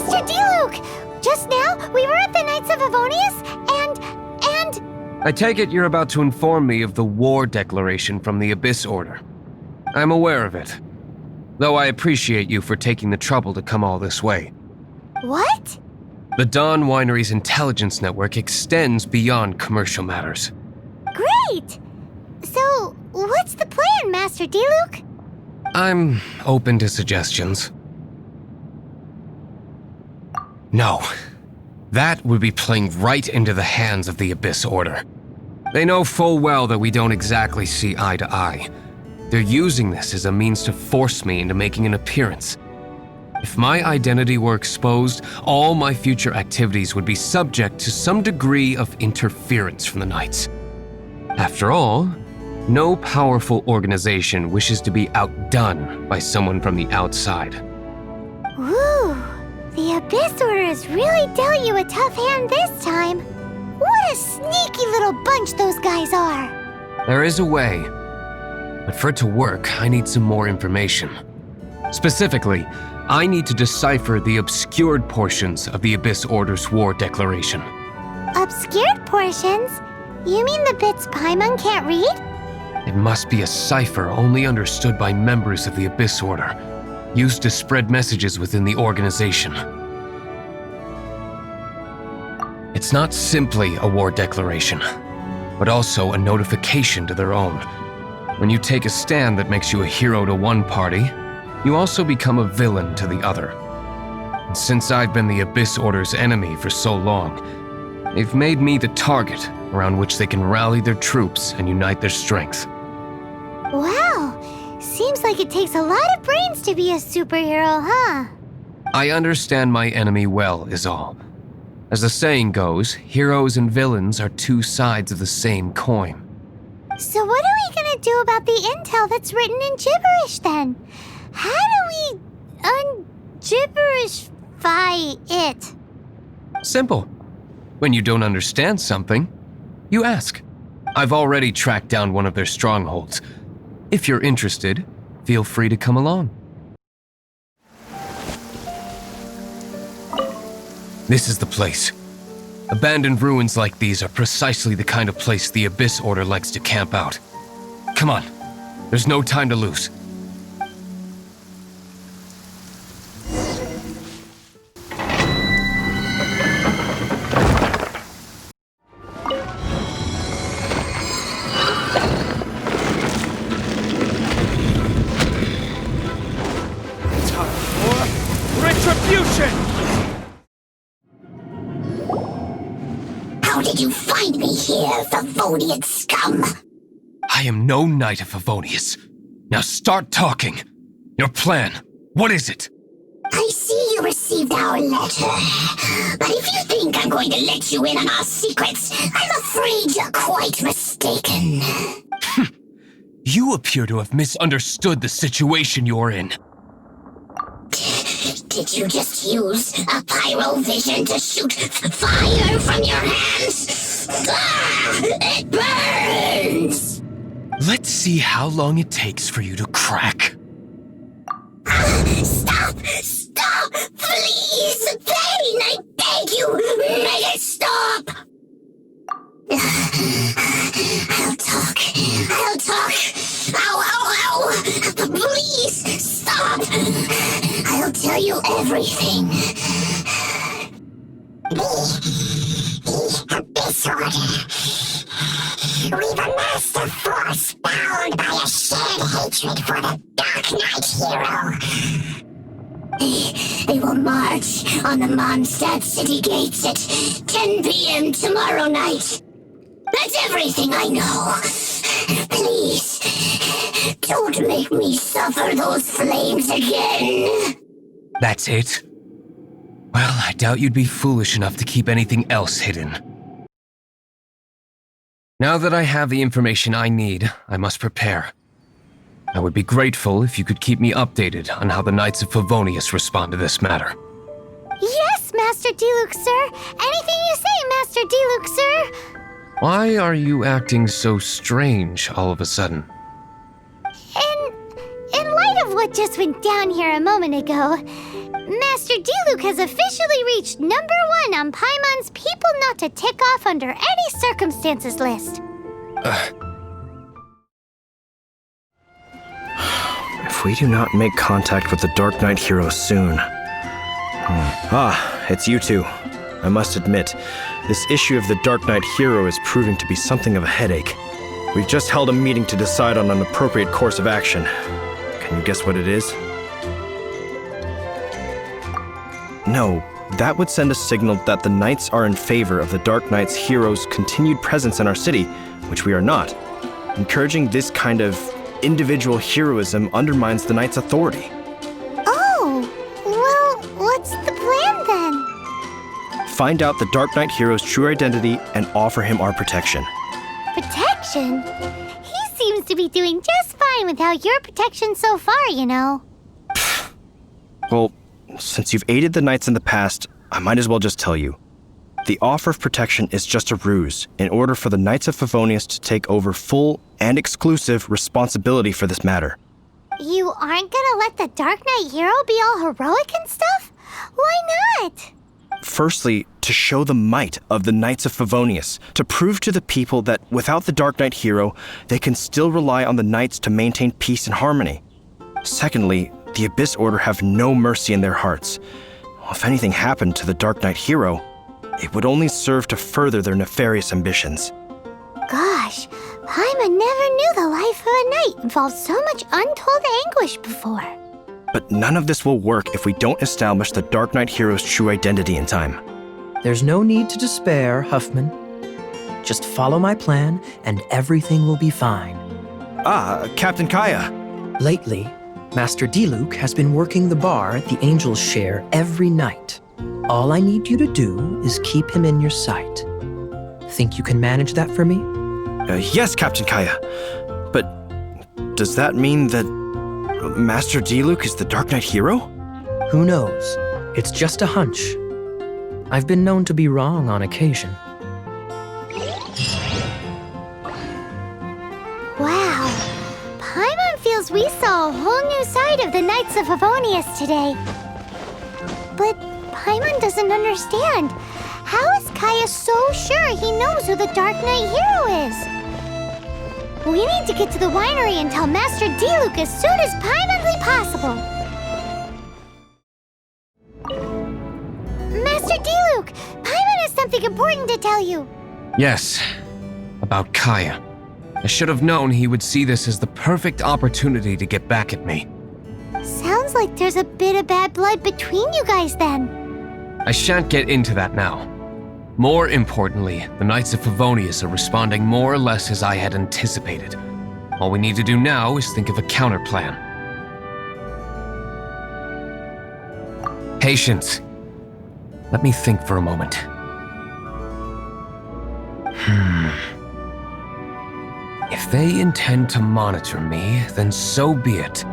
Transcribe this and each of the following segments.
Master Diluc! Just now, we were at the Knights of Favonius, and... I take it you're about to inform me of the war declaration from the Abyss Order. I'm aware of it, though I appreciate you for taking the trouble to come all this way. What? The Dawn Winery's intelligence network extends beyond commercial matters. Great! So, what's the plan, Master Diluc? I'm open to suggestions. No. That would be playing right into the hands of the Abyss Order. They know full well that we don't exactly see eye to eye. They're using this as a means to force me into making an appearance. If my identity were exposed, all my future activities would be subject to some degree of interference from the Knights. After all, no powerful organization wishes to be outdone by someone from the outside. Ooh, the Abyss Order has really dealt you a tough hand this time. What a sneaky little bunch those guys are. There is a way, but for it to work, I need some more information. Specifically, I need to decipher the obscured portions of the Abyss Order's war declaration. Obscured portions? You mean the bits Paimon can't read? It must be a cipher only understood by members of the Abyss Order, used to spread messages within the organization. It's not simply a war declaration, but also a notification to their own. When you take a stand that makes you a hero to one party, you also become a villain to the other. And since I've been the Abyss Order's enemy for so long, they've made me the target around which they can rally their troops and unite their strength. Wow, seems like it takes a lot of brains to be a superhero, huh? I understand my enemy well, is all. As the saying goes, heroes and villains are two sides of the same coin. So what are we gonna do about the intel that's written in gibberish then? How do we un-gibberishify it? Simple. When you don't understand something, you ask. I've already tracked down one of their strongholds. If you're interested, feel free to come along. This is the place. Abandoned ruins like these are precisely the kind of place the Abyss Order likes to camp out. Come on, there's no time to lose. How did you find me here, Favonian scum? I am no knight of Favonius. Now start talking. Your plan, what is it? I see you received our letter. But if you think I'm going to let you in on our secrets, I'm afraid you're quite mistaken. You appear to have misunderstood the situation you're in. Did you just use a pyrovision to shoot fire from your hands? Ah, it burns! Let's see how long it takes for you to crack. Stop! Stop! Please! Pain! I beg you! Make it stop! I'll talk. I'll talk. Ow, ow, ow! Please, stop! I'll tell you everything. The Abyss Order. We've amassed a force bound by a shared hatred for the Dark Knight hero. They will march on the Mondstadt city gates at 10 p.m. tomorrow night. That's everything I know. Please, don't make me suffer those flames again. That's it? Well, I doubt you'd be foolish enough to keep anything else hidden. Now that I have the information I need, I must prepare. I would be grateful if you could keep me updated on how the Knights of Favonius respond to this matter. Yes, Master Diluc, sir. Anything you say, Master Diluc, sir. Why are you acting so strange all of a sudden? In light of what just went down here a moment ago, Master D-Luke has officially reached #1 on Paimon's People Not to Tick Off Under Any Circumstances list. If we do not make contact with the Dark Knight hero soon... it's you two. I must admit, this issue of the Dark Knight hero is proving to be something of a headache. We've just held a meeting to decide on an appropriate course of action. Can you guess what it is? No, that would send a signal that the Knights are in favor of the Dark Knight's hero's continued presence in our city, which we are not. Encouraging this kind of individual heroism undermines the Knights' authority. Oh, well, what's the plan then? Find out the Dark Knight hero's true identity and offer him our protection. Protection? He seems to be doing just fine without your protection so far, you know. Well, since you've aided the Knights in the past, I might as well just tell you. The offer of protection is just a ruse in order for the Knights of Favonius to take over full and exclusive responsibility for this matter. You aren't gonna let the Dark Knight hero be all heroic and stuff? Why not? Firstly, to show the might of the Knights of Favonius, to prove to the people that without the Dark Knight hero, they can still rely on the Knights to maintain peace and harmony. Secondly, the Abyss Order have no mercy in their hearts. If anything happened to the Dark Knight hero, it would only serve to further their nefarious ambitions. Gosh, Paimon never knew the life of a knight involved so much untold anguish before. But none of this will work if we don't establish the Dark Knight hero's true identity in time. There's no need to despair, Huffman. Just follow my plan and everything will be fine. Captain Kaya. Lately, Master D-Luke has been working the bar at the Angel's Share every night. All I need you to do is keep him in your sight. Think you can manage that for me? Yes, Captain Kaya. But does that mean that Master D-Luke is the Dark Knight hero? Who knows? It's just a hunch. I've been known to be wrong on occasion. Wow, Paimon feels we saw a whole new side of the Knights of Favonius today. But Paimon doesn't understand. How is Kaya so sure he knows who the Dark Knight hero is? We need to get to the winery and tell Master D-Luke as soon as Paimonly possible. Master D-Luke, Paimon has something important to tell you. Yes, about Kaya. I should have known he would see this as the perfect opportunity to get back at me. Sounds like there's a bit of bad blood between you guys then. I shan't get into that now. More importantly, the Knights of Favonius are responding more or less as I had anticipated. All we need to do now is think of a counterplan. Patience. Let me think for a moment. If they intend to monitor me, then so be it.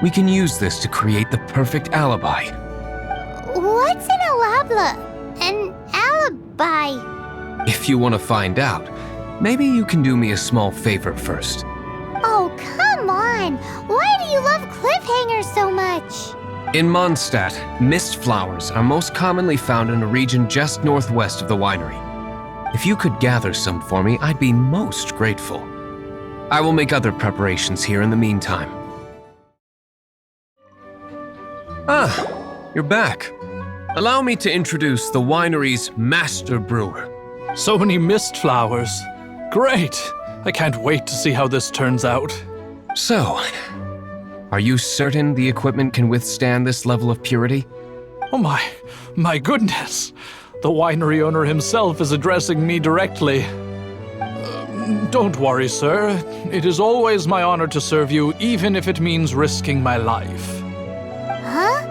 We can use this to create the perfect alibi. What's an alabla? An alibi? If you want to find out, maybe you can do me a small favor first. Oh, come on! Why do you love cliffhangers so much? In Mondstadt, mist flowers are most commonly found in a region just northwest of the winery. If you could gather some for me, I'd be most grateful. I will make other preparations here in the meantime. You're back. Allow me to introduce the winery's master brewer. So many mist flowers. Great! I can't wait to see how this turns out. So, are you certain the equipment can withstand this level of purity? Oh my goodness! The winery owner himself is addressing me directly. Don't worry, sir. It is always my honor to serve you, even if it means risking my life. Huh?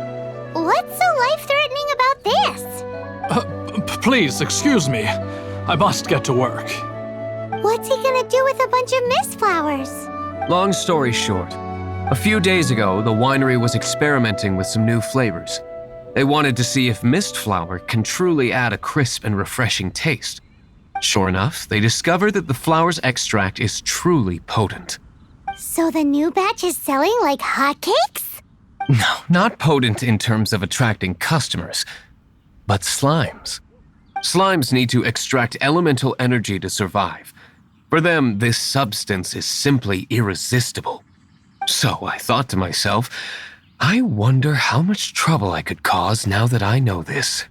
What's so life-threatening about this? Please, excuse me. I must get to work. What's he gonna do with a bunch of mist flowers? Long story short, a few days ago, the winery was experimenting with some new flavors. They wanted to see if mist flower can truly add a crisp and refreshing taste. Sure enough, they discovered that the flower's extract is truly potent. So the new batch is selling like hotcakes? No, not potent in terms of attracting customers, but slimes. Slimes need to extract elemental energy to survive. For them, this substance is simply irresistible. So I thought to myself, I wonder how much trouble I could cause now that I know this.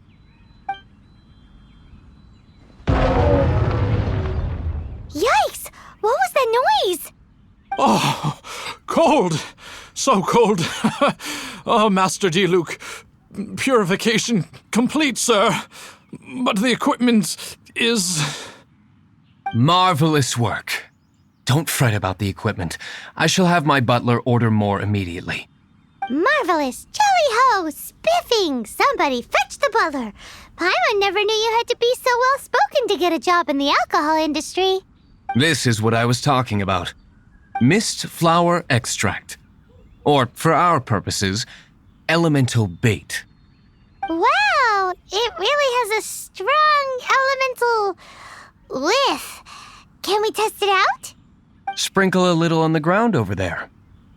Yikes! What was that noise? Oh, cold! So cold! Oh, Master Diluc, purification complete, sir. But the equipment is... Marvelous work. Don't fret about the equipment. I shall have my butler order more immediately. Marvelous! Jolly-ho! Spiffing! Somebody fetch the butler! Paimon never knew you had to be so well-spoken to get a job in the alcohol industry. This is what I was talking about. Mist flower extract. Or, for our purposes, elemental bait. Wow! It really has a strong elemental whiff. Can we test it out? Sprinkle a little on the ground over there.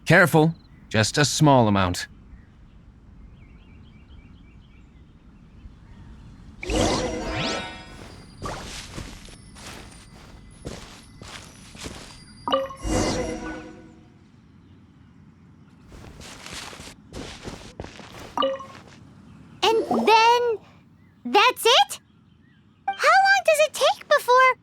Careful, just a small amount. And then... that's it? How long does it take before...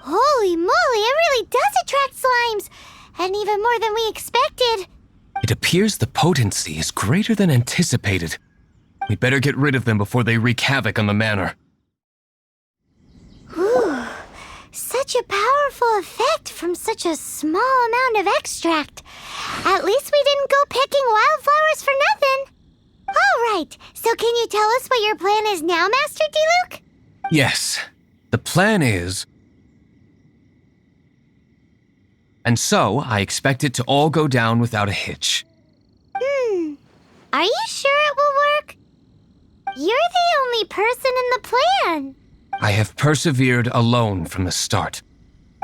Holy moly, it really does attract slimes! And even more than we expected. It appears the potency is greater than anticipated. We'd better get rid of them before they wreak havoc on the manor. Whew. Such a powerful effect from such a small amount of extract. At least we didn't go picking wildflowers for nothing. All right, so can you tell us what your plan is now, Master Diluc? Yes, the plan is... And so, I expect it to all go down without a hitch. Are you sure it will work? You're the only person in the plan. I have persevered alone from the start.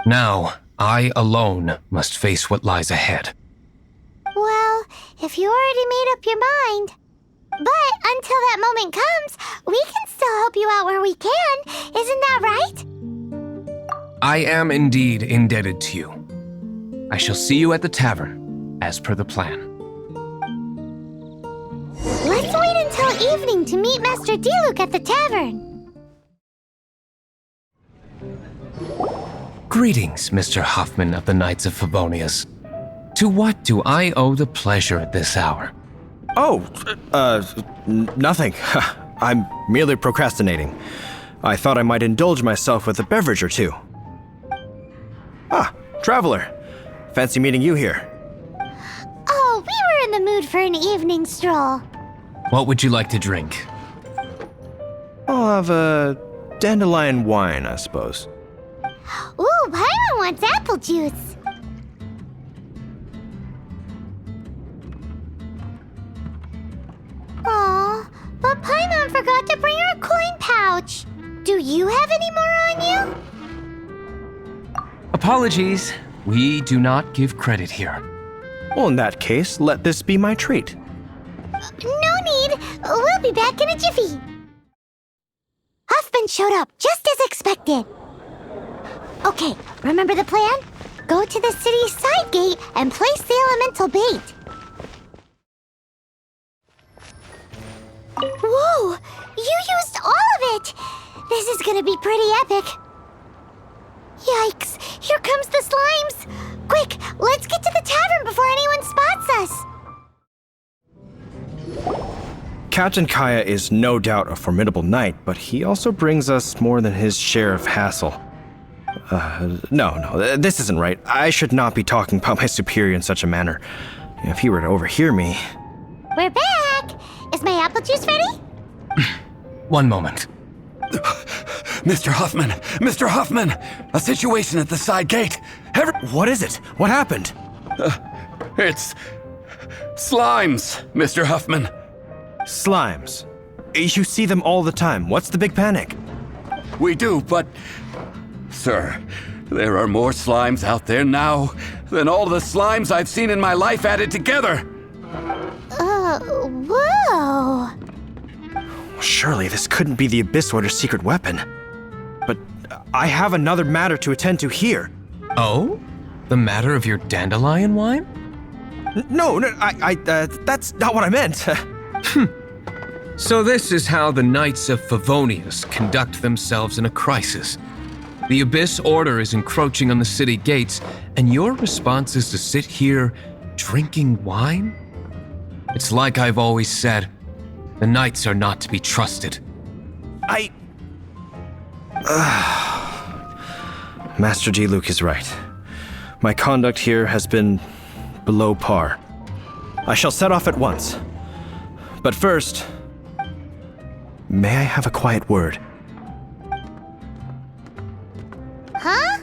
Now, I alone must face what lies ahead. Well, if you already made up your mind. But until that moment comes, we can still help you out where we can. Isn't that right? I am indeed indebted to you. I shall see you at the tavern, as per the plan. Let's wait until evening to meet Master Diluc at the tavern. Greetings, Mr. Huffman of the Knights of Favonius. To what do I owe the pleasure at this hour? Oh, nothing. I'm merely procrastinating. I thought I might indulge myself with a beverage or two. Ah, traveler. Fancy meeting you here. Oh, we were in the mood for an evening stroll. What would you like to drink? I'll have a dandelion wine, I suppose. Ooh, Paimon wants apple juice. Aw, but Paimon forgot to bring her coin pouch. Do you have any more on you? Apologies, we do not give credit here. Well, in that case, let this be my treat. No need. We'll be back in a jiffy. Huffman showed up, just as expected. Okay, remember the plan? Go to the city's side gate and place the elemental bait. Whoa! You used all of it! This is gonna be pretty epic. Yikes! Here comes the slimes! Quick, let's get to the tavern before anyone spots us! Captain Kaya is no doubt a formidable knight, but he also brings us more than his share of hassle. No, this isn't right. I should not be talking about my superior in such a manner. If he were to overhear me... We're back! Is my apple juice ready? One moment. Mr. Huffman! Mr. Huffman! A situation at the side gate! What is it? What happened? It's... slimes, Mr. Huffman. Slimes. You see them all the time. What's the big panic? We do, but... Sir, There are more slimes out there now than all the slimes I've seen in my life added together. Whoa! Surely this couldn't be the Abyss Order's secret weapon. But I have another matter to attend to here. Oh? The matter of your dandelion wine? No, that's not what I meant. So this is how the Knights of Favonius conduct themselves in a crisis. The Abyss Order is encroaching on the city gates, and your response is to sit here drinking wine? It's like I've always said, the Knights are not to be trusted. Master Diluc is right. My conduct here has been below par. I shall set off at once. But first, may I have a quiet word? Huh?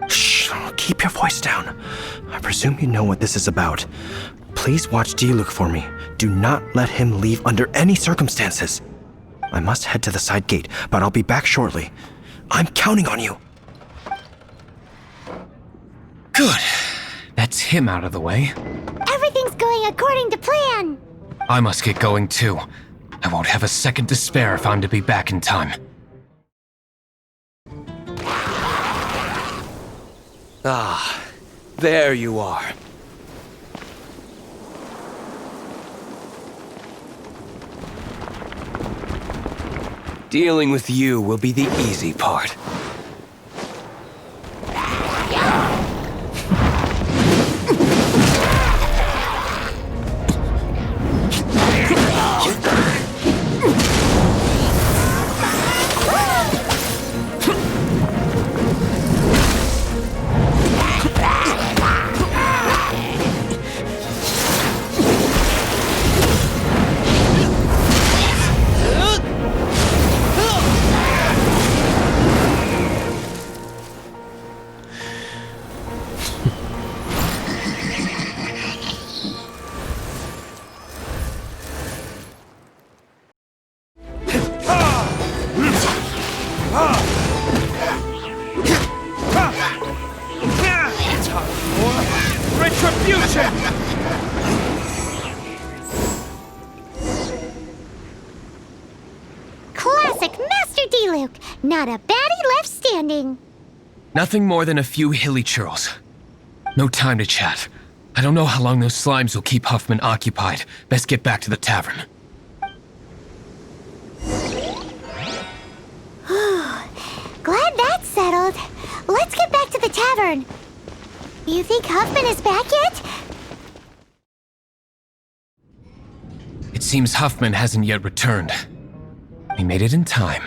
Shh, keep your voice down. I presume you know what this is about. Please watch Diluc for me. Do not let him leave under any circumstances. I must head to the side gate, but I'll be back shortly. I'm counting on you. Good. That's him out of the way. Everything's going according to plan. I must get going too. I won't have a second to spare if I'm to be back in time. Ah, there you are. Dealing with you will be the easy part. Classic Master Diluc. Not a baddie left standing. Nothing more than a few hilly churls. No time to chat. I don't know how long those slimes will keep Huffman occupied. Best get back to the tavern. Glad that's settled. Let's get back to the tavern. You think Huffman is back yet? It seems Huffman hasn't yet returned. He made it in time.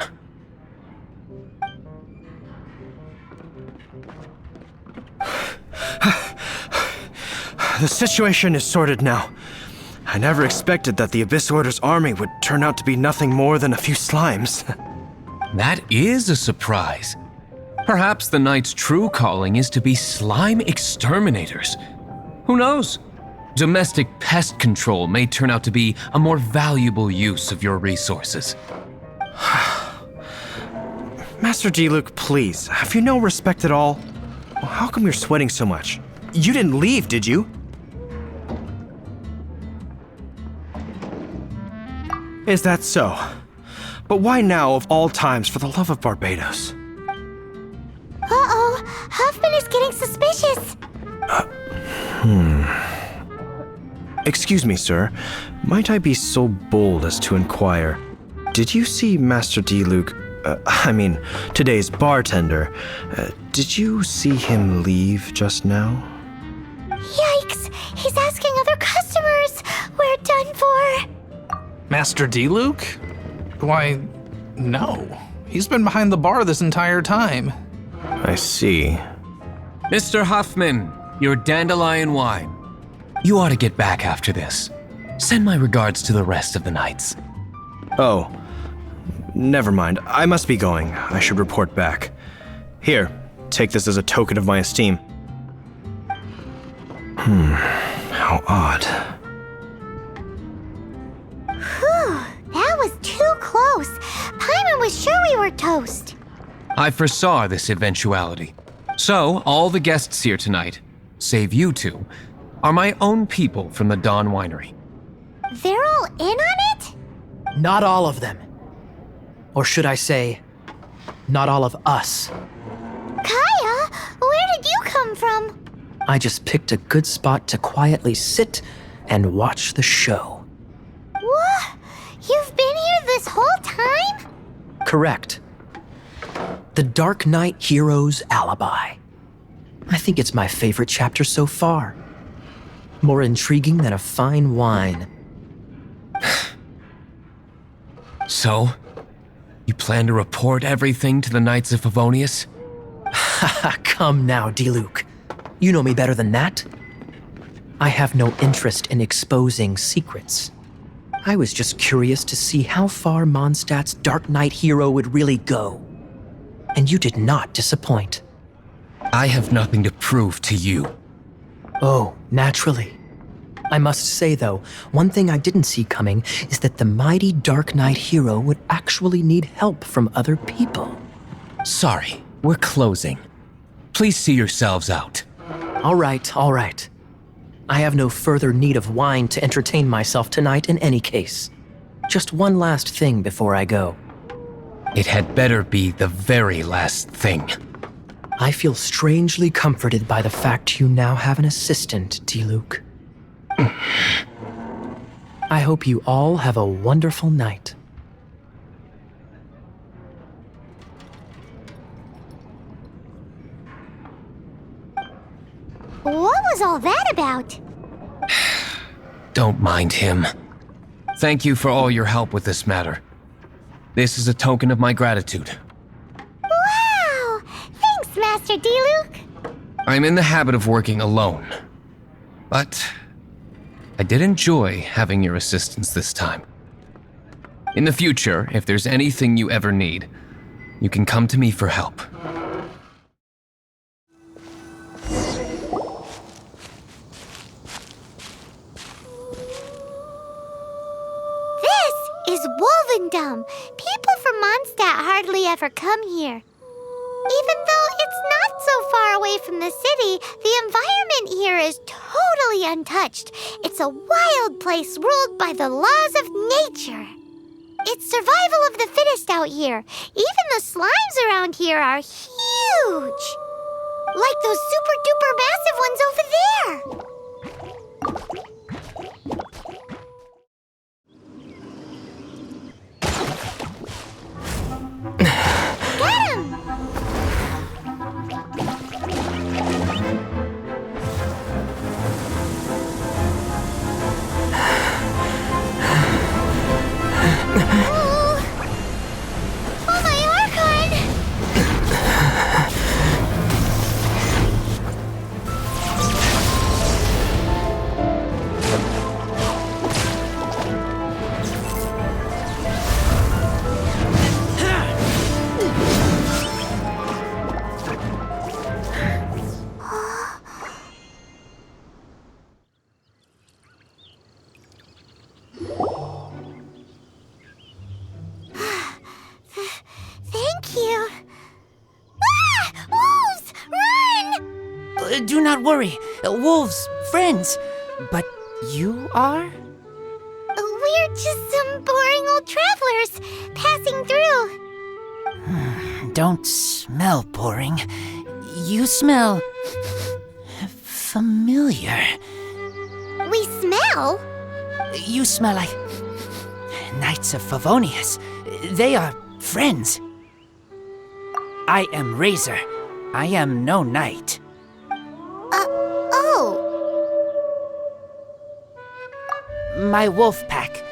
The situation is sorted now. I never expected that the Abyss Order's army would turn out to be nothing more than a few slimes. That is a surprise. Perhaps the Knight's true calling is to be slime exterminators. Who knows? Domestic pest control may turn out to be a more valuable use of your resources. Master Diluc, please, have you no respect at all? How come you're sweating so much? You didn't leave, did you? Is that so? But why now of all times, for the love of Barbatos? Uh-oh, Huffman is getting suspicious. Excuse me, sir. Might I be so bold as to inquire, did you see Master Diluc, today's bartender, did you see him leave just now? Yikes, he's asking other customers. We're done for. Master Diluc? Why, no. He's been behind the bar this entire time. I see. Mr. Huffman, your dandelion wine. You ought to get back after this. Send my regards to the rest of the Knights. Oh, never mind. I must be going. I should report back. Here, take this as a token of my esteem. How odd. Whew, that was too close. Paimon was sure we were toast. I foresaw this eventuality. So, all the guests here tonight, save you two, are my own people from the Dawn Winery. They're all in on it? Not all of them. Or should I say, not all of us. Kaya, where did you come from? I just picked a good spot to quietly sit and watch the show. What? You've been here this whole time? Correct. The Dark Knight Hero's Alibi. I think it's my favorite chapter so far. More intriguing than a fine wine. So, you plan to report everything to the Knights of Favonius? Come now, Diluc. You know me better than that. I have no interest in exposing secrets. I was just curious to see how far Mondstadt's Dark Knight hero would really go. And you did not disappoint. I have nothing to prove to you. Oh, naturally. I must say, though, one thing I didn't see coming is that the mighty Dark Knight hero would actually need help from other people. Sorry, we're closing. Please see yourselves out. All right, all right. I have no further need of wine to entertain myself tonight in any case. Just one last thing before I go. It had better be the very last thing. I feel strangely comforted by the fact you now have an assistant, Diluc. I hope you all have a wonderful night. What was all that about? Don't mind him. Thank you for all your help with this matter. This is a token of my gratitude. Wow! Thanks, Master Diluc. I'm in the habit of working alone, but I did enjoy having your assistance this time. In the future, if there's anything you ever need, you can come to me for help. This is Wolvendom. People from Mondstadt hardly ever come here. Even though it's not so far away from the city, the environment here is totally untouched. It's a wild place ruled by the laws of nature. It's survival of the fittest out here. Even the slimes around here are huge. Like those super-duper massive ones over there. Get him! Oh, my Archon! Thank you. Ah! Wolves! Run! Do not worry. Wolves, friends. But you are? We're just some boring old travelers passing through. Don't smell boring. You smell familiar. We smell? You smell like Knights of Favonius. They are friends. I am Razor. I am no knight. Oh. My wolf pack.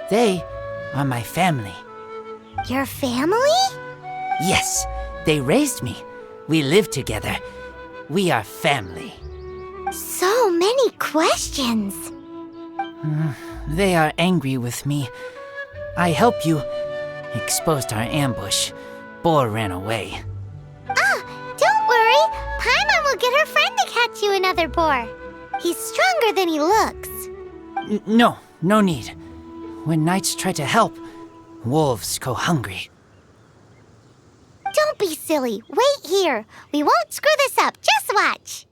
They are my family. Your family? Yes, they raised me. We live together. We are family. So many questions. They are angry with me. I helped you. Exposed our ambush. Boar ran away. Don't worry. Paimon will get her friend to catch you another boar. He's stronger than he looks. No need. When knights try to help, wolves go hungry. Don't be silly. silly. Wait here. We won't screw this up. Just watch.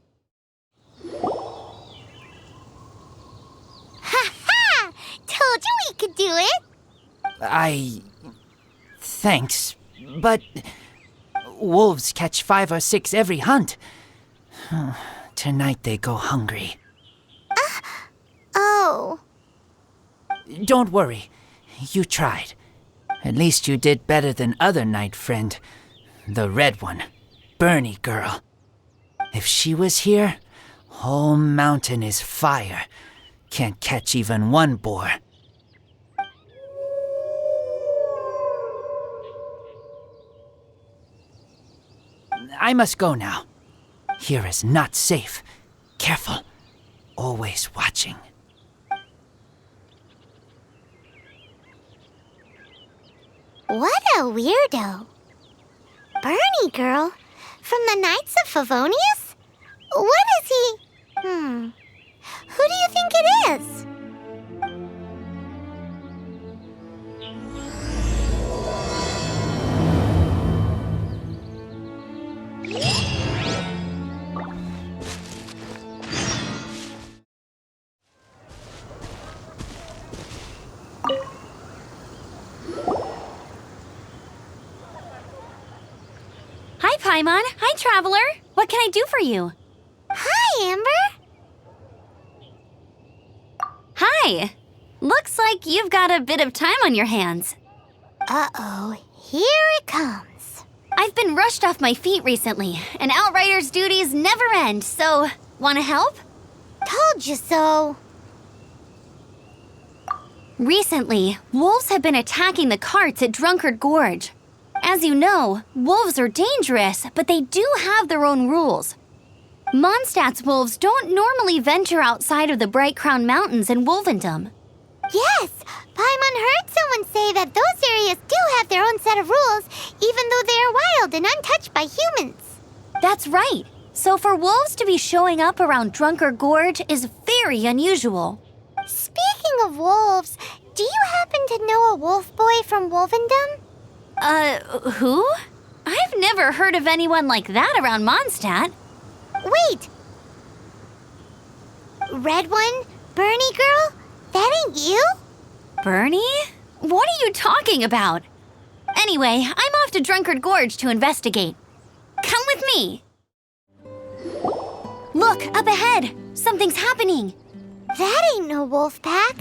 Ha ha! Told you we could do it. Thanks, but wolves catch 5 or 6 every hunt. Tonight they go hungry. Oh. Don't worry. You tried. At least you did better than other night friend. The red one. Bernie girl. If she was here, whole mountain is fire. Can't catch even one boar. I must go now. Here is not safe. Careful. Always watching. What a weirdo. Bernie girl? From the Knights of Favonius? What is he? Who do you think it is? Hi, Paimon. Hi, Traveler. What can I do for you? Hi, Amber. Hi. Looks like you've got a bit of time on your hands. Uh-oh, here it comes. I've been rushed off my feet recently, and Outrider's duties never end, so wanna help? Told you so. Recently, wolves have been attacking the carts at Drunkard Gorge. As you know, wolves are dangerous, but they do have their own rules. Mondstadt's wolves don't normally venture outside of the Bright Crown Mountains in Wolvendom. Yes, Paimon heard someone say that those areas do have their own set of rules, even though they are wild and untouched by humans. That's right. So for wolves to be showing up around Drunkard Gorge is very unusual. Speaking of wolves, do you happen to know a wolf boy from Wolvendom? Who? I've never heard of anyone like that around Mondstadt. Wait! Red one? Bernie girl? That ain't you? Bernie? What are you talking about? Anyway, I'm off to Drunkard Gorge to investigate. Come with me! Look, up ahead! Something's happening! That ain't no wolf pack.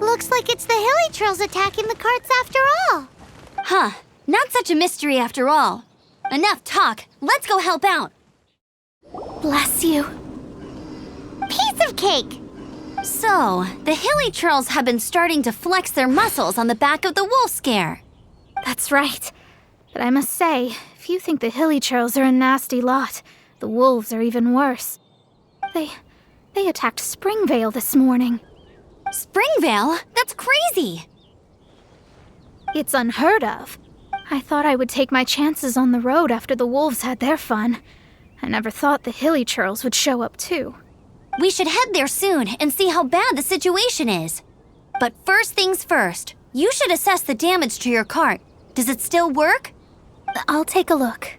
Looks like it's the Hilly Trolls attacking the carts after all. Huh, not such a mystery after all. Enough talk, let's go help out. Bless you. Piece of cake! So, the Hilly Trolls have been starting to flex their muscles on the back of the wolf scare. That's right. But I must say, if you think the Hilly Trolls are a nasty lot, the wolves are even worse. They attacked Springvale this morning. Springvale? That's crazy! It's unheard of. I thought I would take my chances on the road after the wolves had their fun. I never thought the Hilly Trolls would show up too. We should head there soon and see how bad the situation is. But first things first, you should assess the damage to your cart. Does it still work? I'll take a look.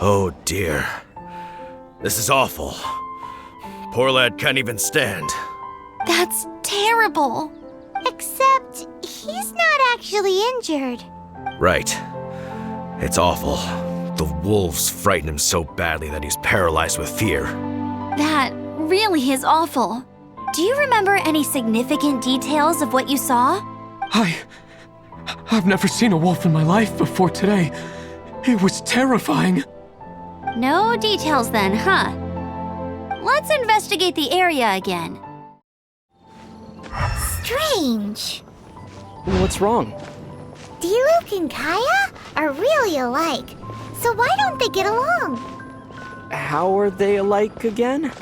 Oh dear. This is awful. Poor lad can't even stand. That's terrible. Except he's not actually injured. Right. It's awful. The wolves frighten him so badly that he's paralyzed with fear. That really is awful. Do you remember any significant details of what you saw? I've never seen a wolf in my life before today. It was terrifying. No details then, huh? Let's investigate the area again. Strange. What's wrong? Diluc and Kaya are really alike. So why don't they get along? How are they alike again?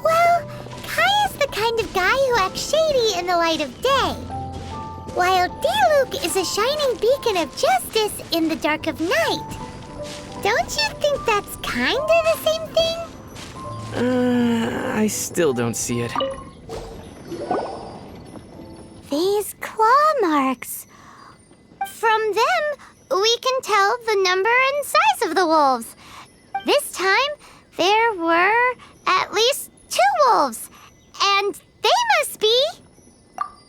Well, Kaya's the kind of guy who acts shady in the light of day, while Diluc is a shining beacon of justice in the dark of night. Don't you think that's kinda the same thing? I still don't see it. These claw marks. From them, we can tell the number and size of the wolves. This time, there were at least 2 wolves, and they must be...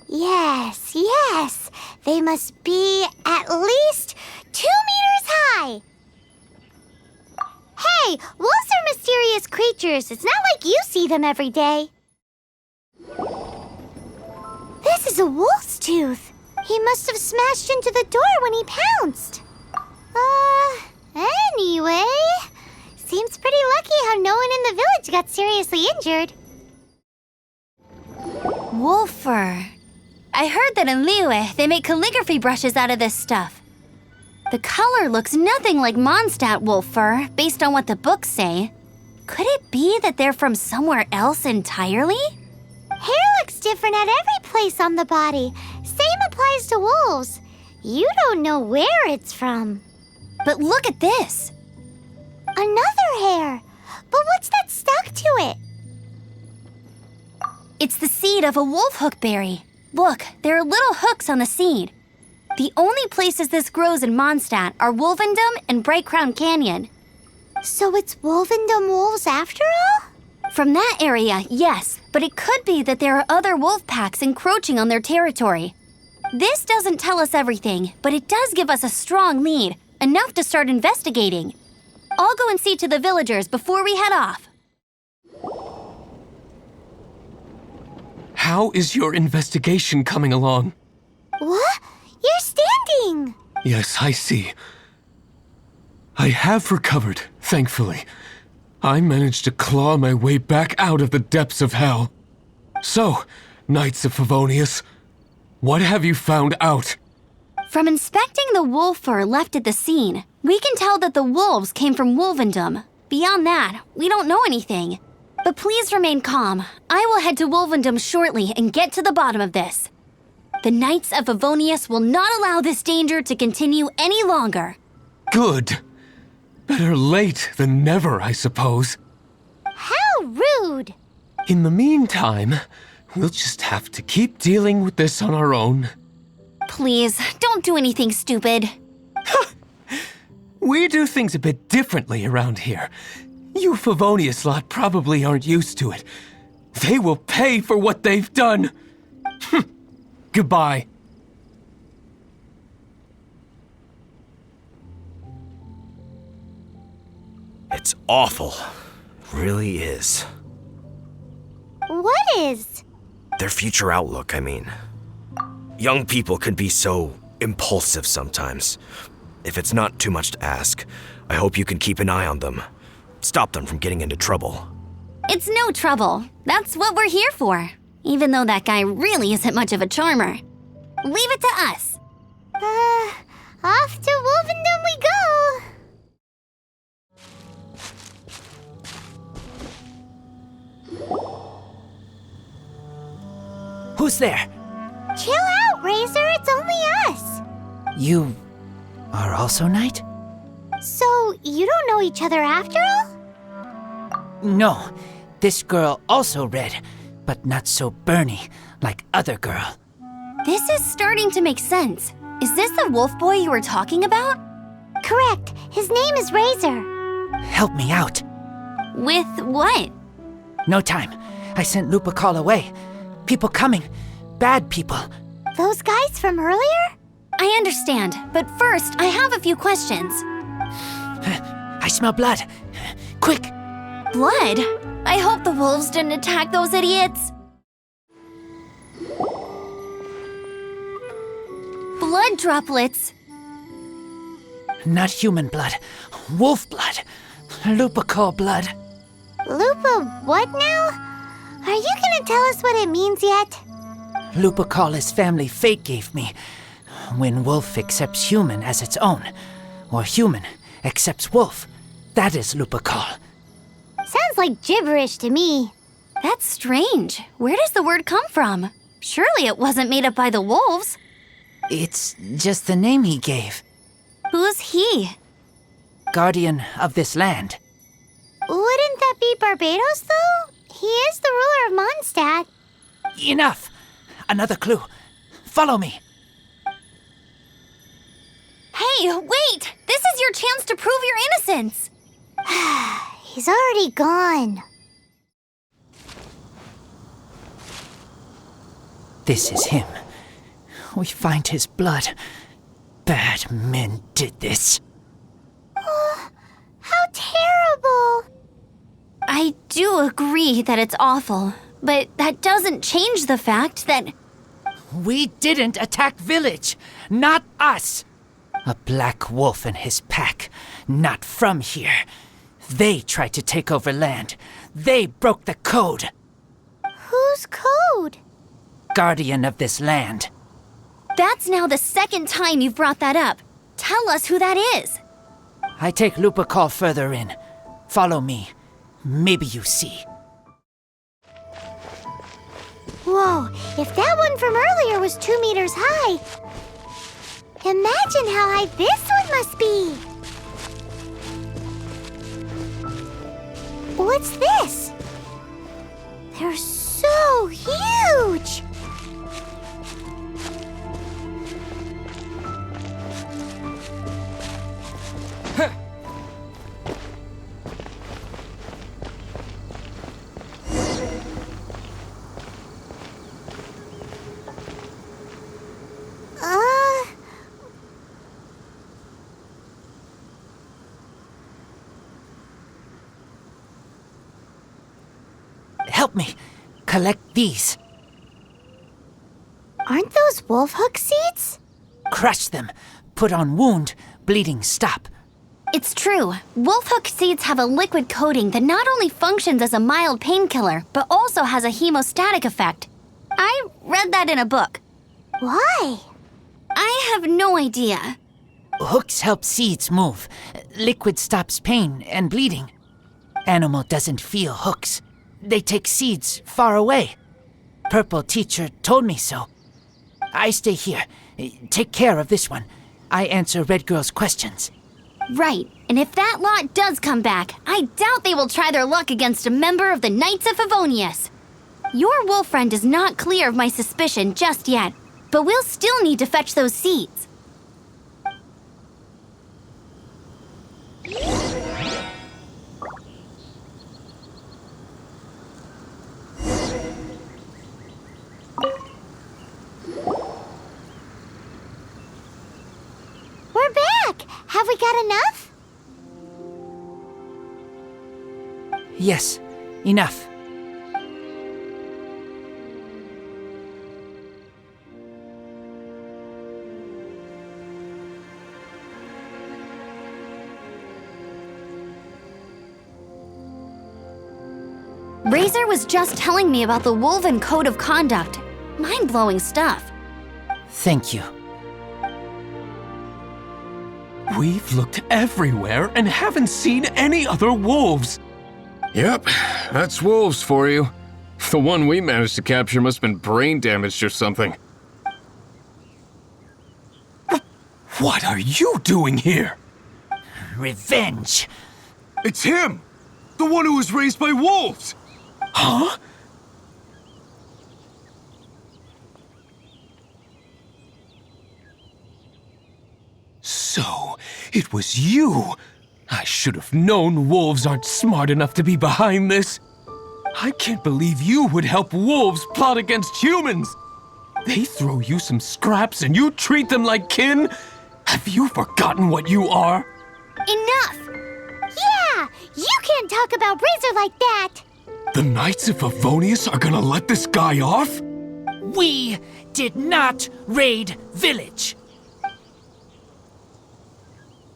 Yes, they must be at least 2 meters high. Hey, wolves are mysterious creatures. It's not like you see them every day. This is a wolf's tooth. He must have smashed into the door when he pounced. Anyway, seems pretty lucky how no one in the village got seriously injured. Wolf fur. I heard that in Liyue, they make calligraphy brushes out of this stuff. The color looks nothing like Mondstadt wolf fur, based on what the books say. Could it be that they're from somewhere else entirely? Hair looks different at every place on the body. Same applies to wolves. You don't know where it's from. But look at this. Another hair. But what's that stuck to it? It's the seed of a wolf hook berry. Look, there are little hooks on the seed. The only places this grows in Mondstadt are Wolvendom and Bright Crown Canyon. So it's Wolvendom wolves after all? From that area, yes, but it could be that there are other wolf packs encroaching on their territory. This doesn't tell us everything, but it does give us a strong lead, enough to start investigating. I'll go and see to the villagers before we head off. How is your investigation coming along? What? You're standing! Yes, I see. I have recovered, thankfully. I managed to claw my way back out of the depths of hell. So, Knights of Favonius, what have you found out? From inspecting the wolf fur left at the scene, we can tell that the wolves came from Wolvendom. Beyond that, we don't know anything. But please remain calm. I will head to Wolvendom shortly and get to the bottom of this. The Knights of Favonius will not allow this danger to continue any longer. Good. Better late than never, I suppose. How rude! In the meantime, we'll just have to keep dealing with this on our own. Please, don't do anything stupid. We do things a bit differently around here. You Favonius lot probably aren't used to it. They will pay for what they've done. Goodbye. It's awful. Really is. What is? Their future outlook, I mean. Young people can be so impulsive sometimes. If it's not too much to ask, I hope you can keep an eye on them. Stop them from getting into trouble. It's no trouble. That's what we're here for. Even though that guy really isn't much of a charmer. Leave it to us. Off to Wolvendom we go! Who's there? Chill out, Razor. It's only us. You are also Knight? So, you don't know each other after all? No. This girl also red, but not so burny like other girl. This is starting to make sense. Is this the wolf boy you were talking about? Correct. His name is Razor. Help me out. With what? No time. I sent Lupercal away. People coming. Bad people. Those guys from earlier? I understand, but first, I have a few questions. I smell blood. Quick! Blood? I hope the wolves didn't attack those idiots. Blood droplets. Not human blood. Wolf blood. Lupercal blood. Lupa what now? Are you gonna tell us what it means yet? Lupercal is family fate gave me. When wolf accepts human as its own, or human accepts wolf, that is Lupercal. Sounds like gibberish to me. That's strange. Where does the word come from? Surely it wasn't made up by the wolves. It's just the name he gave. Who's he? Guardian of this land. Wouldn't that be Barbatos, though? He is the ruler of Mondstadt. Enough! Another clue. Follow me. Hey, wait! This is your chance to prove your innocence! He's already gone. This is him. We find his blood. Bad men did this. How terrible! I do agree that it's awful, but that doesn't change the fact that... We didn't attack village. Not us. A black wolf and his pack. Not from here. They tried to take over land. They broke the code. Whose code? Guardian of this land. That's now the second time you've brought that up. Tell us who that is. I take Lupacol further in. Follow me. Maybe you see. Whoa, if that one from earlier was 2 meters high, imagine how high this one must be. What's this? They're so huge. Help me. Collect these. Aren't those wolf hook seeds? Crush them. Put on wound. Bleeding stop. It's true. Wolfhook seeds have a liquid coating that not only functions as a mild painkiller, but also has a hemostatic effect. I read that in a book. Why? I have no idea. Hooks help seeds move. Liquid stops pain and bleeding. Animal doesn't feel hooks. They take seeds far away. Purple teacher told me so. I stay here. Take care of this one. I answer Red Girl's questions. Right, and if that lot does come back, I doubt they will try their luck against a member of the Knights of Favonius. Your wolf friend is not clear of my suspicion just yet, but we'll still need to fetch those seeds. We're back! Have we got enough? Yes, enough. Razor was just telling me about the Wolven Code of Conduct. Mind-blowing stuff. Thank you. We've looked everywhere and haven't seen any other wolves. Yep, that's wolves for you. The one we managed to capture must have been brain damaged or something. What are you doing here? Revenge. It's him! The one who was raised by wolves! Huh? So, it was you! I should have known wolves aren't smart enough to be behind this. I can't believe you would help wolves plot against humans! They throw you some scraps and you treat them like kin? Have you forgotten what you are? Enough! Yeah! You can't talk about Razor like that! The Knights of Favonius are gonna let this guy off? We did not raid village.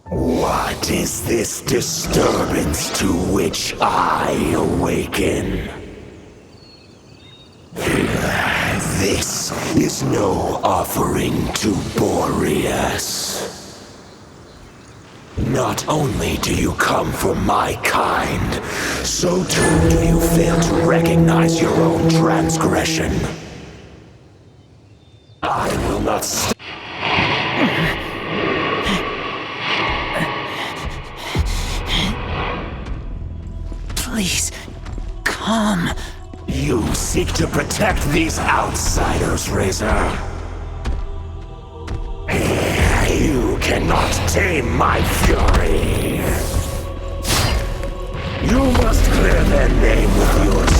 What is this disturbance to which I awaken? This is no offering to Boreas. Not only do you come from my kind, so too do you fail to recognize your own transgression. I will not Please, come. You seek to protect these outsiders, Razor. You cannot tame my fury. You must clear their name with yours.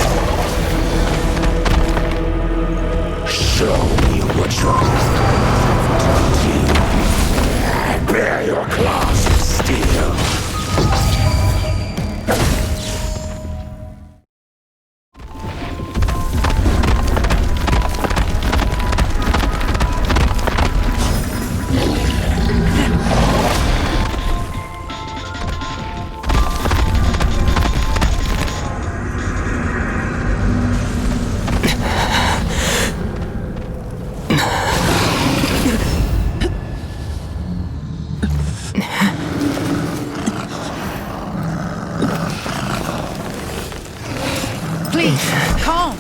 Show me what your bear your claws of steel. Please, calm.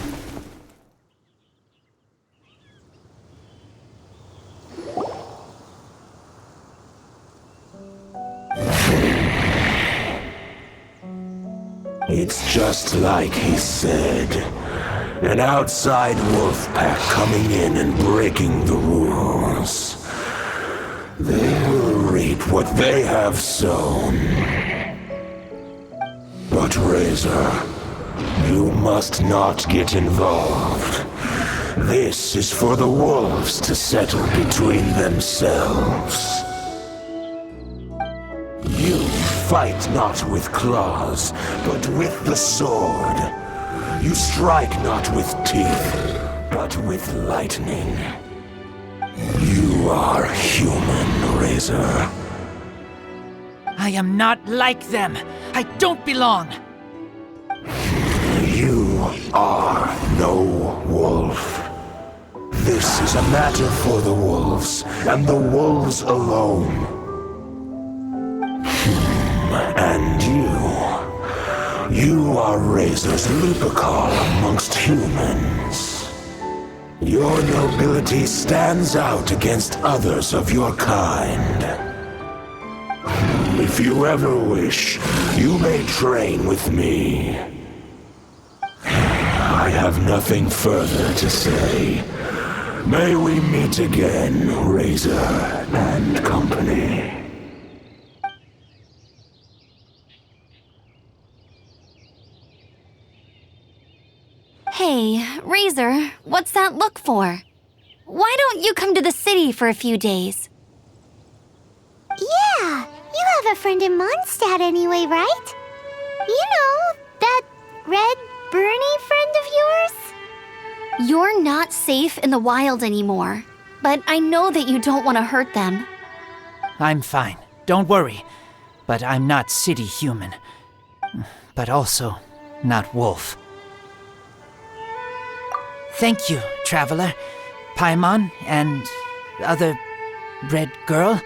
It's just like he said. An outside wolf pack coming in and breaking the rules. They will reap what they have sown. But Razor, you must not get involved. This is for the wolves to settle between themselves. You fight not with claws, but with the sword. You strike not with teeth, but with lightning. You are human, Razor. I am not like them. I don't belong. You are no wolf. This is a matter for the wolves, and the wolves alone. And you are Razor's Lupercal amongst humans. Your nobility stands out against others of your kind. If you ever wish, you may train with me. I have nothing further to say. May we meet again, Razor and company. Hey, Razor, what's that look for? Why don't you come to the city for a few days? Yeah, you have a friend in Mondstadt anyway, right? You know, that red Bernie friend of yours? You're not safe in the wild anymore, but I know that you don't want to hurt them. I'm fine. Don't worry. But I'm not city human. But also not wolf. Thank you, Traveler, Paimon, and other red girl.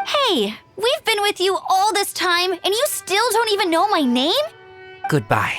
Hey, we've been with you all this time, and you still don't even know my name? Goodbye.